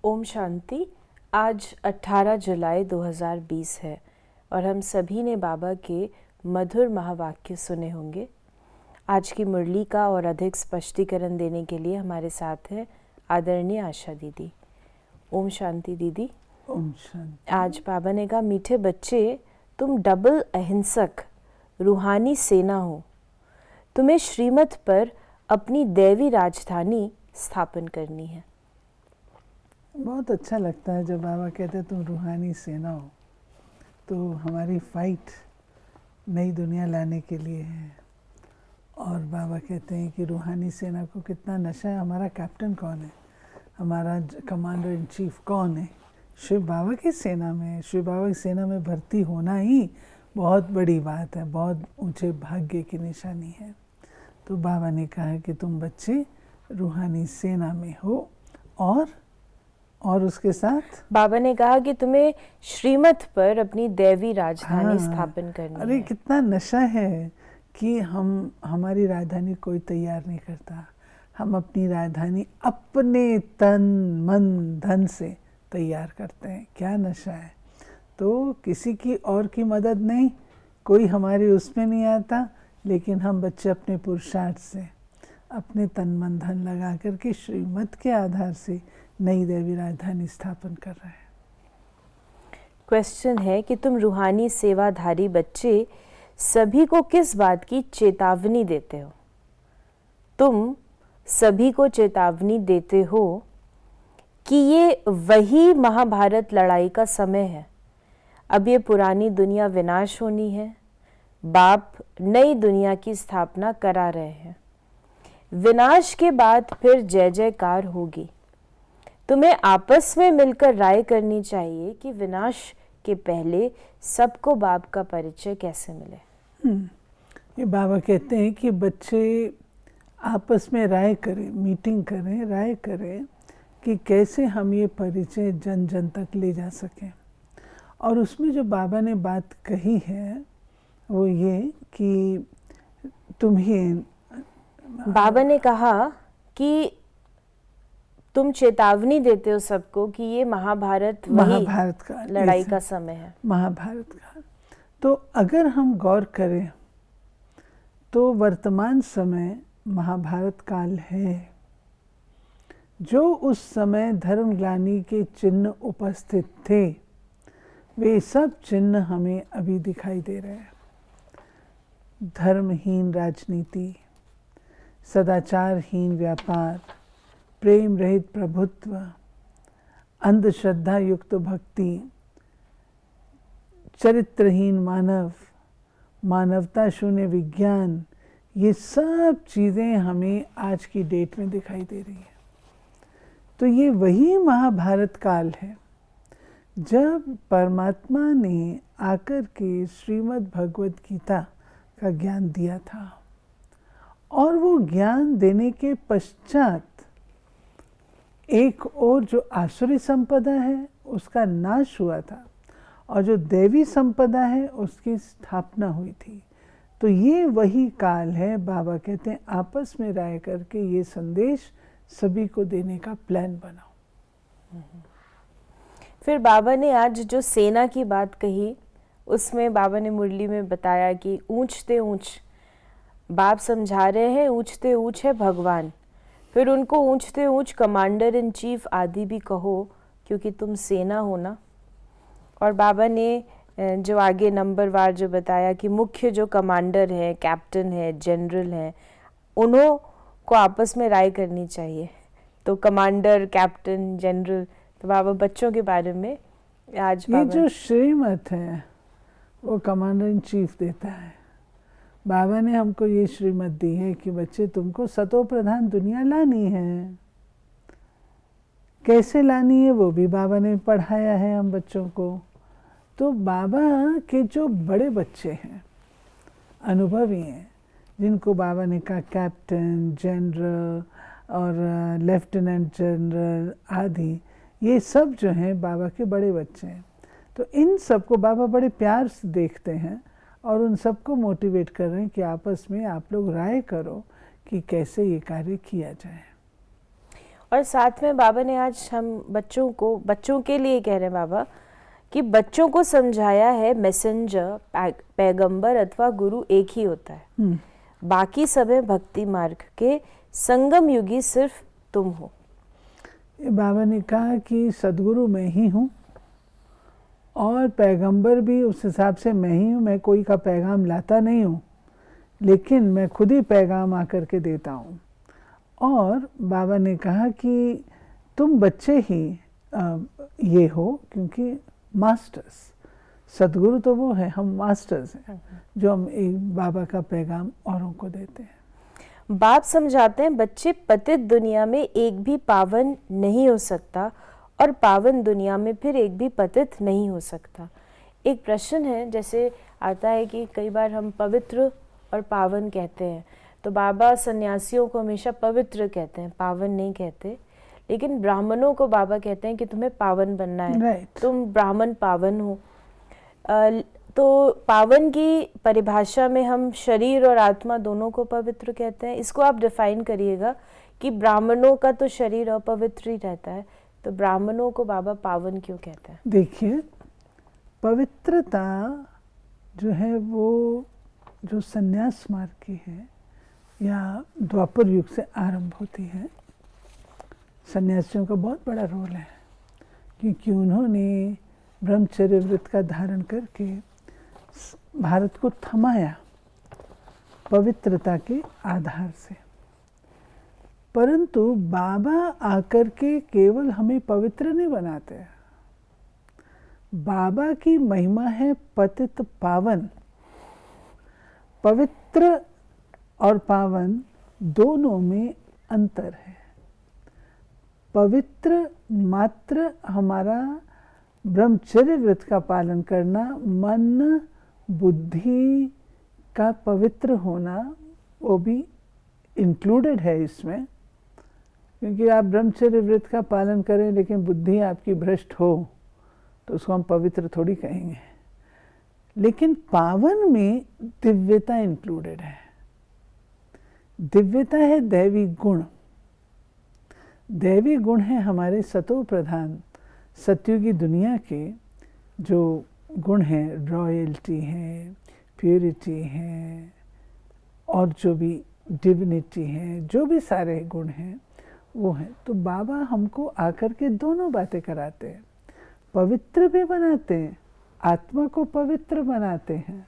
ओम शांति। आज 18 जुलाई 2020 है और हम सभी ने बाबा के मधुर महावाक्य सुने होंगे। आज की मुरली का और अधिक स्पष्टीकरण देने के लिए हमारे साथ है आदरणीय आशा दीदी। ओम शांति दीदी। ओम शांति। आज बाबा ने कहा, मीठे बच्चे, तुम डबल अहिंसक रूहानी सेना हो। तुम्हें श्रीमत पर अपनी दैवी राजधानी स्थापन करनी है। बहुत अच्छा लगता है जब बाबा कहते हैं तुम रूहानी सेना हो। तो हमारी फाइट नई दुनिया लाने के लिए है। और बाबा कहते हैं कि रूहानी सेना को कितना नशा है। हमारा कैप्टन कौन है, हमारा कमांडर इन चीफ कौन है? शिव बाबा की सेना में। शिव बाबा की सेना में भर्ती होना ही बहुत बड़ी बात है, बहुत ऊंचे भाग्य की निशानी है। तो बाबा ने कहा कि तुम बच्चे रूहानी सेना में हो। और उसके साथ बाबा ने कहा कि तुम्हें श्रीमत पर अपनी दैवी राजधानी स्थापन करनी अरे है। कितना नशा है कि हमारी राजधानी कोई तैयार नहीं करता। हम अपनी राजधानी अपने तन मन धन से तैयार करते हैं। क्या नशा है। तो किसी की और की मदद नहीं, कोई हमारे उसमें नहीं आता, लेकिन हम बच्चे अपने पुरुषार्थ से अपने तन मन धन लगा करके श्रीमत के आधार से नई देवी राजधानी स्थापन कर रहे हैं। क्वेश्चन है कि तुम रूहानी सेवाधारी बच्चे सभी को किस बात की चेतावनी देते हो? तुम सभी को चेतावनी देते हो कि ये वही महाभारत लड़ाई का समय है। अब ये पुरानी दुनिया विनाश होनी है। बाप नई दुनिया की स्थापना करा रहे हैं। विनाश के बाद फिर जय जयकार होगी। तुम्हें आपस में मिलकर राय करनी चाहिए कि विनाश के पहले सबको बाप का परिचय कैसे मिले। ये बाबा कहते हैं कि बच्चे आपस में राय करें, मीटिंग करें, राय करें कि कैसे हम ये परिचय जन जन तक ले जा सकें। और उसमें जो बाबा ने बात कही है वो ये कि तुम्हें, बाबा ने कहा कि तुम चेतावनी देते हो सबको कि ये महाभारत का लड़ाई का समय है। महाभारत का। तो अगर हम गौर करें तो वर्तमान समय महाभारत काल है। जो उस समय धर्म ग्लानि के चिन्ह उपस्थित थे, वे सब चिन्ह हमें अभी दिखाई दे रहे हैं। धर्महीन राजनीति, सदाचारहीन व्यापार, प्रेम रहित प्रभुत्व, अंधश्रद्धा युक्त भक्ति, चरित्रहीन मानव, मानवता शून्य विज्ञान, ये सब चीज़ें हमें आज की डेट में दिखाई दे रही है। तो ये वही महाभारत काल है जब परमात्मा ने आकर के श्रीमद् भगवद गीता का ज्ञान दिया था। और वो ज्ञान देने के पश्चात एक और जो आसुरी संपदा है उसका नाश हुआ था और जो देवी संपदा है उसकी स्थापना हुई थी। तो ये वही काल है। बाबा कहते हैं आपस में राय करके ये संदेश सभी को देने का प्लान बनाओ। फिर बाबा ने आज जो सेना की बात कही उसमें बाबा ने मुरली में बताया कि ऊंचते ऊंच बाप समझा रहे हैं, ऊंचते ऊंच है भगवान। फिर उनको ऊंचते ऊंच कमांडर इन चीफ आदि भी कहो क्योंकि तुम सेना हो ना। और बाबा ने जो आगे नंबर वार जो बताया कि मुख्य जो कमांडर है, कैप्टन है, जनरल है, उन्हों को आपस में राय करनी चाहिए। तो कमांडर, कैप्टन, जनरल, तो बाबा बच्चों के बारे में आज ये जो श्रीमत है वो कमांडर इन चीफ देता है। बाबा ने हमको ये श्रीमत दी है कि बच्चे तुमको सतो प्रधान दुनिया लानी है। कैसे लानी है वो भी बाबा ने पढ़ाया है हम बच्चों को। तो बाबा के जो बड़े बच्चे हैं, अनुभवी हैं, जिनको बाबा ने कहा कैप्टन, जनरल और लेफ्टिनेंट जनरल आदि, ये सब जो हैं बाबा के बड़े बच्चे हैं। तो इन सबको बाबा बड़े प्यार से देखते हैं और उन सबको मोटिवेट कर रहे हैं कि आपस में आप लोग राय करो कि कैसे ये कार्य किया जाए। और साथ में बाबा ने आज हम बच्चों के लिए कह रहे हैं बाबा कि बच्चों को समझाया है मैसेंजर, पैगंबर अथवा गुरु एक ही होता है, बाकी सब है भक्ति मार्ग के संगम युगी, सिर्फ तुम हो। बाबा ने कहा कि सदगुरु मैं ही हूँ और पैगंबर भी उस हिसाब से मैं ही हूँ। मैं कोई का पैगाम लाता नहीं हूँ, लेकिन मैं खुद ही पैगाम आकर के देता हूँ। और बाबा ने कहा कि तुम बच्चे ही ये हो, क्योंकि मास्टर्स, सदगुरु तो वो है, हम मास्टर्स हैं जो हम एक बाबा का पैगाम औरों को देते हैं। बाप समझाते हैं बच्चे, पतित दुनिया में एक भी पावन नहीं हो सकता और पावन दुनिया में फिर एक भी पतित नहीं हो सकता। एक प्रश्न है, जैसे आता है कि कई बार हम पवित्र और पावन कहते हैं, तो बाबा सन्यासियों को हमेशा पवित्र कहते हैं, पावन नहीं कहते। लेकिन ब्राह्मणों को बाबा कहते हैं कि तुम्हें पावन बनना है, Right. तुम ब्राह्मण पावन हो। तो पावन की परिभाषा में हम शरीर और आत्मा दोनों को पवित्र कहते हैं। इसको आप डिफाइन करिएगा कि ब्राह्मणों का तो शरीर अपवित्र ही रहता है, तो ब्राह्मणों को बाबा पावन क्यों कहते हैं? देखिए, पवित्रता जो है वो जो संन्यास मार्ग की है या द्वापर युग से आरंभ होती है। सन्यासियों का बहुत बड़ा रोल है, क्योंकि उन्होंने ब्रह्मचर्य व्रत का धारण करके भारत को थमाया पवित्रता के आधार से। परंतु बाबा आकर के केवल हमें पवित्र नहीं बनाते हैं। बाबा की महिमा है पतित पावन। पवित्र और पावन दोनों में अंतर है। पवित्र मात्र हमारा ब्रह्मचर्य व्रत का पालन करना, मन बुद्धि का पवित्र होना, वो भी इंक्लूडेड है इसमें। क्योंकि आप ब्रह्मचर्य व्रत का पालन करें लेकिन बुद्धि आपकी भ्रष्ट हो तो उसको हम पवित्र थोड़ी कहेंगे। लेकिन पावन में दिव्यता इंक्लूडेड है। दिव्यता है दैवी गुण। दैवी गुण है हमारे सतो प्रधान सत्युगी दुनिया के जो गुण हैं, रॉयल्टी है, प्योरिटी है और जो भी डिविनिटी है, जो भी सारे गुण हैं वो हैं। तो बाबा हमको आकर के दोनों बातें कराते हैं, पवित्र भी बनाते हैं, आत्मा को पवित्र बनाते हैं।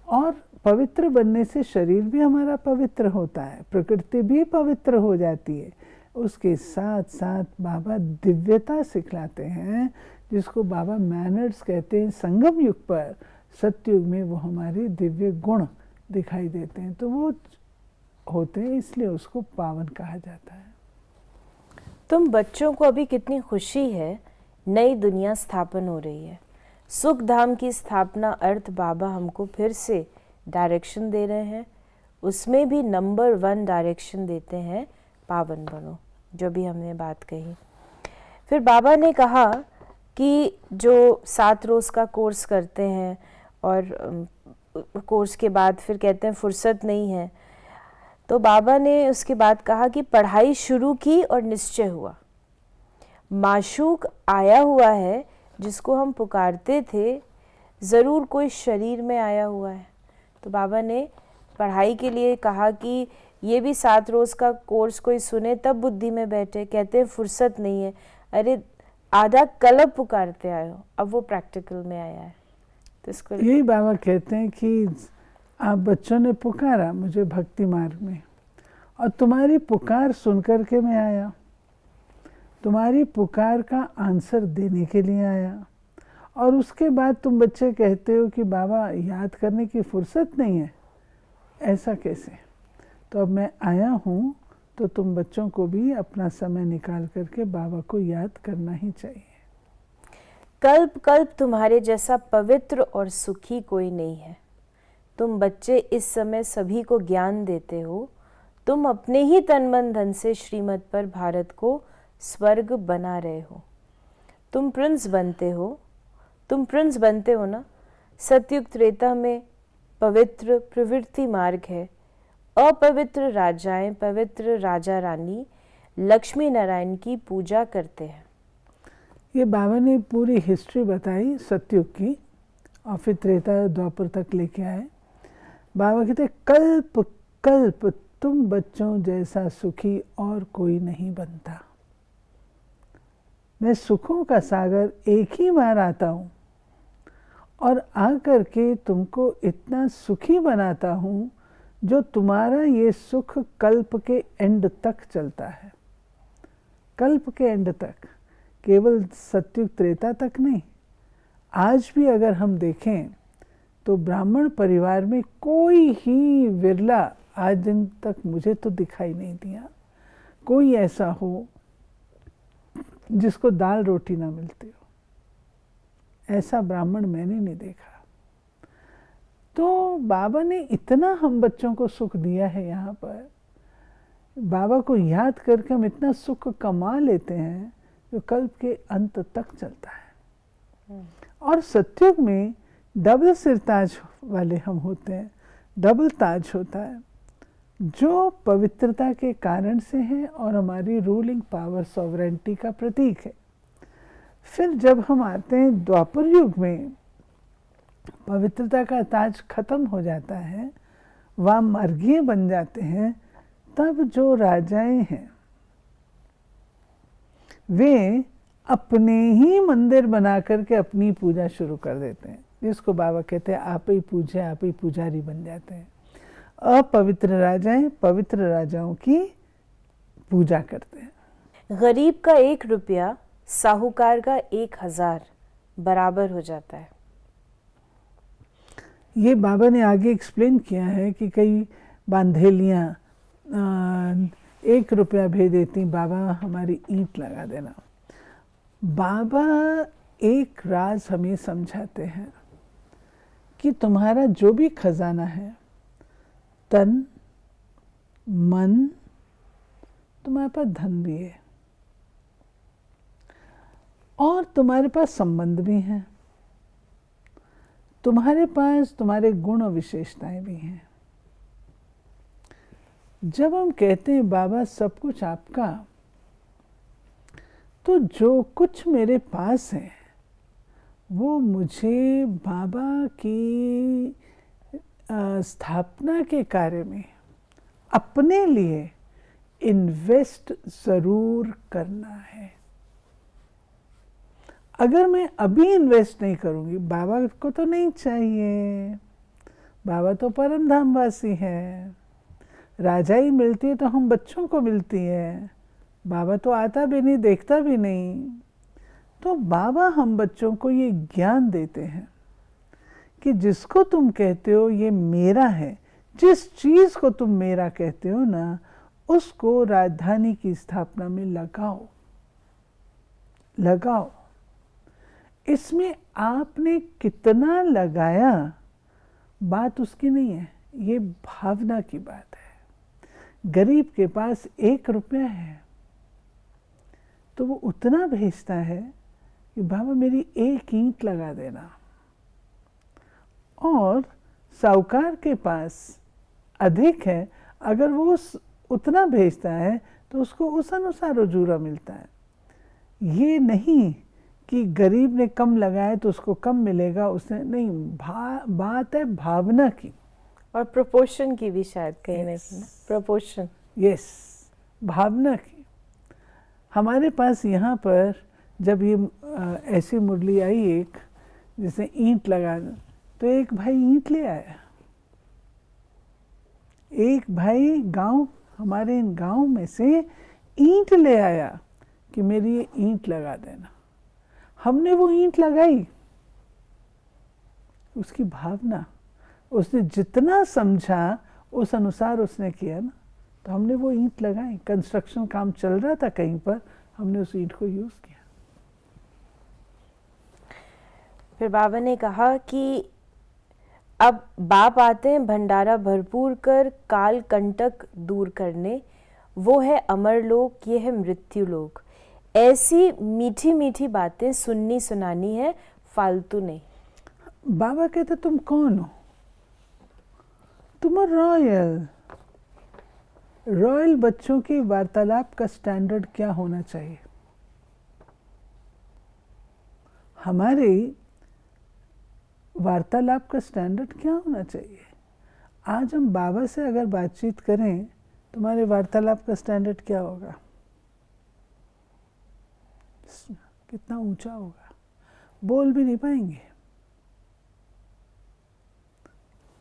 और पवित्र बनने से शरीर भी हमारा पवित्र होता है, प्रकृति भी पवित्र हो जाती है। उसके साथ साथ बाबा दिव्यता सिखलाते हैं, जिसको बाबा मैनर्स कहते हैं। संगम युग पर, सतयुग में वो हमारे दिव्य गुण दिखाई देते हैं, तो वो होते हैं, इसलिए उसको पावन कहा जाता है। तुम बच्चों को अभी कितनी खुशी है, नई दुनिया स्थापन हो रही है, सुख धाम की स्थापना अर्थ बाबा हमको फिर से डायरेक्शन दे रहे हैं। उसमें भी नंबर 1 डायरेक्शन देते हैं, पावन बनो, जो भी हमने बात कही। फिर बाबा ने कहा कि जो 7 रोज़ का कोर्स करते हैं और कोर्स के बाद फिर कहते हैं फुर्सत नहीं है, तो बाबा ने उसके बाद कहा कि पढ़ाई शुरू की और निश्चय हुआ, माशूक आया हुआ है जिसको हम पुकारते थे, ज़रूर कोई शरीर में आया हुआ है। तो बाबा ने पढ़ाई के लिए कहा कि ये भी 7 रोज़ का कोर्स कोई सुने तब बुद्धि में बैठे, कहते हैं फुर्सत नहीं है। अरे आधा कलब पुकारते आए हो, अब वो प्रैक्टिकल में आया है। तो इसको यही बाबा कहते हैं कि आप बच्चों ने पुकारा मुझे भक्ति मार्ग में, और तुम्हारी पुकार सुनकर के मैं आया, तुम्हारी पुकार का आंसर देने के लिए आया। और उसके बाद तुम बच्चे कहते हो कि बाबा याद करने की फुर्सत नहीं है, ऐसा कैसे? तो अब मैं आया हूँ, तो तुम बच्चों को भी अपना समय निकाल करके बाबा को याद करना ही चाहिए। कल्प कल्प तुम्हारे जैसा पवित्र और सुखी कोई नहीं है। तुम बच्चे इस समय सभी को ज्ञान देते हो। तुम अपने ही तन मन धन से श्रीमत पर भारत को स्वर्ग बना रहे हो। तुम प्रिंस बनते हो, तुम प्रिंस बनते हो ना। सतयुग त्रेता में पवित्र प्रवृत्ति मार्ग है। अपवित्र राजाएं, पवित्र राजा रानी लक्ष्मी नारायण की पूजा करते हैं। ये बाबा ने पूरी हिस्ट्री बताई सतयुग की और फिर त्रेता द्वापर तक लेके आए। बाबा कहते कल्प कल्प तुम बच्चों जैसा सुखी और कोई नहीं बनता। मैं सुखों का सागर एक ही बार आता हूँ और आकर के तुमको इतना सुखी बनाता हूँ जो तुम्हारा ये सुख कल्प के एंड तक चलता है। कल्प के एंड तक, केवल सतयुग त्रेता तक नहीं। आज भी अगर हम देखें तो ब्राह्मण परिवार में कोई ही विरला आज दिन तक मुझे तो दिखाई नहीं दिया कोई ऐसा हो जिसको दाल रोटी ना मिलती हो। ऐसा ब्राह्मण मैंने नहीं देखा। तो बाबा ने इतना हम बच्चों को सुख दिया है। यहाँ पर बाबा को याद करके हम इतना सुख कमा लेते हैं जो कल्प के अंत तक चलता है। और सतयुग में डबल सिर ताज वाले हम होते हैं, डबल ताज होता है जो पवित्रता के कारण से है और हमारी रूलिंग पावर सॉवरेंटी का प्रतीक है। फिर जब हम आते हैं द्वापर युग में, पवित्रता का ताज खत्म हो जाता है, वहाँ मर्गीय बन जाते हैं। तब जो राजाएं हैं वे अपने ही मंदिर बना करके अपनी पूजा शुरू कर देते हैं, जिसको बाबा कहते हैं आप ही पूजे, आप ही पुजारी बन जाते हैं। अपवित्र राजाएं पवित्र राजाओं की पूजा करते हैं। गरीब का 1 रुपया साहूकार का 1000 बराबर हो जाता है। ये बाबा ने आगे एक्सप्लेन किया है कि कई बांधेलियाँ 1 रुपया भेज देती, बाबा हमारी ईंट लगा देना। बाबा एक राज हमें समझाते हैं कि तुम्हारा जो भी खजाना है, तन मन, तुम्हारे पास धन भी है और तुम्हारे पास संबंध भी हैं, तुम्हारे पास तुम्हारे गुण और विशेषताएं भी हैं। जब हम कहते हैं बाबा सब कुछ आपका, तो जो कुछ मेरे पास है वो मुझे बाबा की स्थापना के कार्य में अपने लिए इन्वेस्ट ज़रूर करना है। अगर मैं अभी इन्वेस्ट नहीं करूंगी, बाबा को तो नहीं चाहिए, बाबा तो परम धामवासी है। राजाई मिलती है तो हम बच्चों को मिलती है, बाबा तो आता भी नहीं, देखता भी नहीं। तो बाबा हम बच्चों को ये ज्ञान देते हैं कि जिसको तुम कहते हो ये मेरा है, जिस चीज़ को तुम मेरा कहते हो ना, उसको राजधानी की स्थापना में लगाओ लगाओ। इसमें आपने कितना लगाया बात उसकी नहीं है, ये भावना की बात है। गरीब के पास 1 रुपया है तो वो उतना भेजता है कि बाबा मेरी 1 ईंट लगा देना। और साहूकार के पास अधिक है, अगर वो उतना भेजता है तो उसको उस अनुसार उजूरा मिलता है। ये नहीं कि गरीब ने कम लगाया तो उसको कम मिलेगा, उसने नहीं। बात है भावना की और प्रोपोर्शन की भी, शायद कहीं ना कहीं प्रोपोर्शन। यस, भावना की। हमारे पास यहाँ पर जब ये ऐसी मुरली आई एक जिसने ईंट लगा, तो एक भाई ईंट ले आया। एक भाई गांव, हमारे इन गांव में से ईंट ले आया कि मेरी ये ईंट लगा देना। हमने वो ईंट लगाई, उसकी भावना, उसने जितना समझा उस अनुसार उसने किया ना, तो हमने वो ईंट लगाई। कंस्ट्रक्शन काम चल रहा था कहीं पर, हमने उस ईंट को यूज किया। फिर बाबा ने कहा कि अब बाप आते हैं भंडारा भरपूर कर काल कंटक दूर करने, वो है अमरलोक, ये है मृत्यु लोक। ऐसी मीठी मीठी बातें सुननी सुनानी है, फालतू नहीं। बाबा कहते तुम कौन हो? तुम रॉयल, रॉयल बच्चों की वार्तालाप का स्टैंडर्ड क्या होना चाहिए? हमारे वार्तालाप का स्टैंडर्ड क्या होना चाहिए? आज हम बाबा से अगर बातचीत करें, तुम्हारे वार्तालाप का स्टैंडर्ड क्या होगा? कितना ऊंचा होगा, बोल भी नहीं पाएंगे।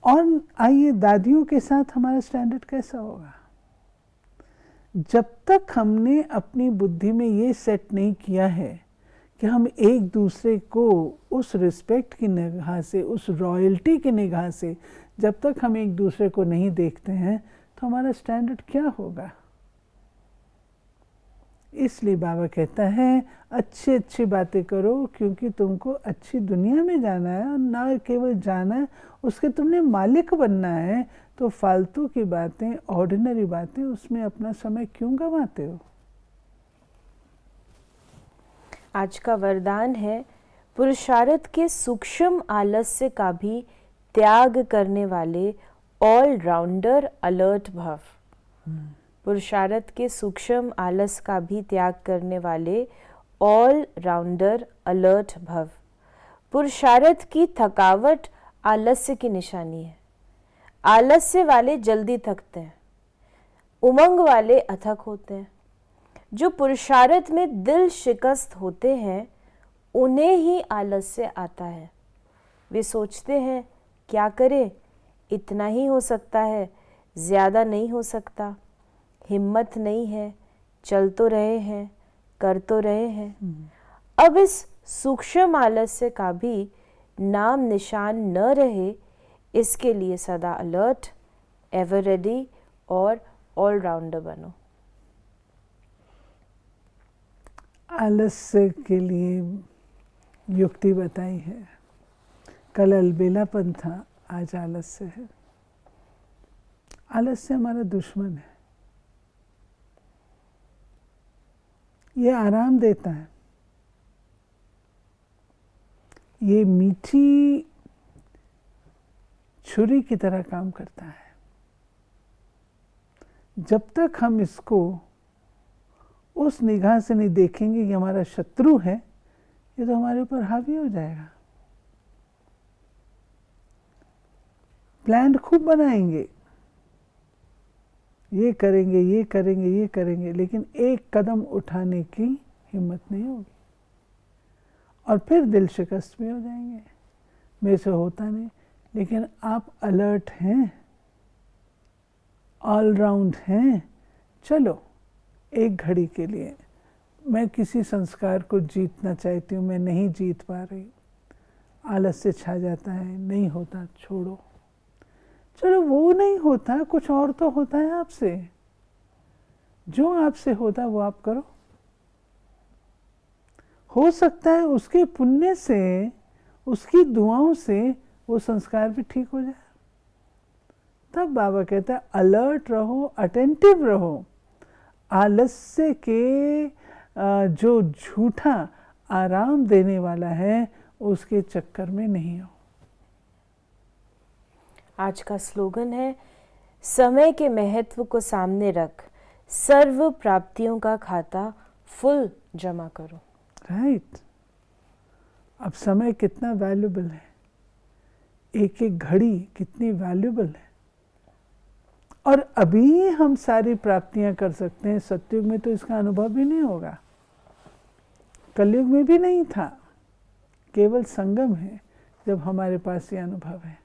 और आइए, दादियों के साथ हमारा स्टैंडर्ड कैसा होगा? जब तक हमने अपनी बुद्धि में ये सेट नहीं किया है कि हम एक दूसरे को उस रिस्पेक्ट की निगाह से, उस रॉयल्टी की निगाह से जब तक हम एक दूसरे को नहीं देखते हैं, तो हमारा स्टैंडर्ड क्या होगा? इसलिए बाबा कहता है अच्छी अच्छी बातें करो, क्योंकि तुमको अच्छी दुनिया में जाना है, और ना केवल जाना है, उसके तुमने मालिक बनना है। तो फालतू की बातें, ऑर्डिनरी बातें, उसमें अपना समय क्यों गंवाते हो? आज का वरदान है, पुरुषार्थ के सूक्ष्म आलस्य का भी त्याग करने वाले ऑलराउंडर अलर्ट भव। पुरुषार्थ के सूक्ष्म आलस का भी त्याग करने वाले ऑल राउंडर अलर्ट भव। पुरुषार्थ की थकावट आलस्य की निशानी है। आलस्य वाले जल्दी थकते हैं, उमंग वाले अथक होते हैं। जो पुरुषार्थ में दिल शिकस्त होते हैं, उन्हें ही आलस्य आता है। वे सोचते हैं क्या करें, इतना ही हो सकता है, ज़्यादा नहीं हो सकता, हिम्मत नहीं है, चल तो रहे हैं, कर तो रहे हैं। अब इस सूक्ष्म आलस्य का भी नाम निशान न रहे, इसके लिए सदा अलर्ट, एवर रेडी और ऑलराउंडर बनो। आलस्य के लिए युक्ति बताई है। कल अलबेलापन था, आज आलस्य है। आलस्य हमारा दुश्मन है। ये आराम देता है, ये मीठी छुरी की तरह काम करता है। जब तक हम इसको उस निगाह से नहीं देखेंगे कि हमारा शत्रु है, ये तो हमारे ऊपर हावी हो जाएगा। प्लान खूब बनाएंगे, ये करेंगे, ये करेंगे, ये करेंगे, लेकिन एक कदम उठाने की हिम्मत नहीं होगी, और फिर दिल शिकस्त भी हो जाएंगे, मेरे से होता नहीं। लेकिन आप अलर्ट हैं, ऑलराउंड हैं। चलो एक घड़ी के लिए मैं किसी संस्कार को जीतना चाहती हूँ, मैं नहीं जीत पा रही, आलस्य छा जाता है, नहीं होता, छोड़ो। चलो वो नहीं होता, कुछ और तो होता है आपसे। जो आपसे होता है वो आप करो। हो सकता है उसके पुण्य से, उसकी दुआओं से वो संस्कार भी ठीक हो जाए। तब बाबा कहता है अलर्ट रहो, अटेंटिव रहो। आलस्य के जो झूठा आराम देने वाला है, उसके चक्कर में नहीं हो। आज का स्लोगन है, समय के महत्व को सामने रख सर्व प्राप्तियों का खाता फुल जमा करो। राइट। अब समय कितना वैल्यूबल है, एक एक घड़ी कितनी वैल्यूबल है। और अभी हम सारी प्राप्तियां कर सकते हैं। सतयुग में तो इसका अनुभव भी नहीं होगा, कलयुग में भी नहीं था। केवल संगम है जब हमारे पास ये अनुभव है,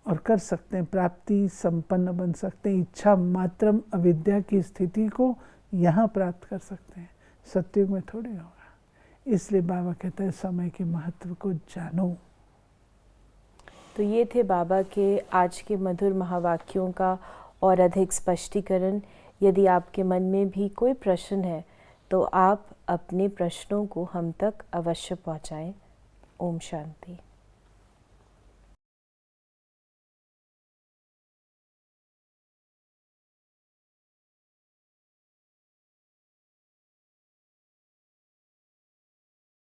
और कर सकते हैं, प्राप्ति संपन्न बन सकते हैं। इच्छा मात्रम अविद्या की स्थिति को यहाँ प्राप्त कर सकते हैं, सतयुग में थोड़ी होगा। इसलिए बाबा कहता है समय के महत्व को जानो। तो ये थे बाबा के आज के मधुर महावाक्यों का और अधिक स्पष्टीकरण। यदि आपके मन में भी कोई प्रश्न है तो आप अपने प्रश्नों को हम तक अवश्य पहुंचाएं। ओम शांति।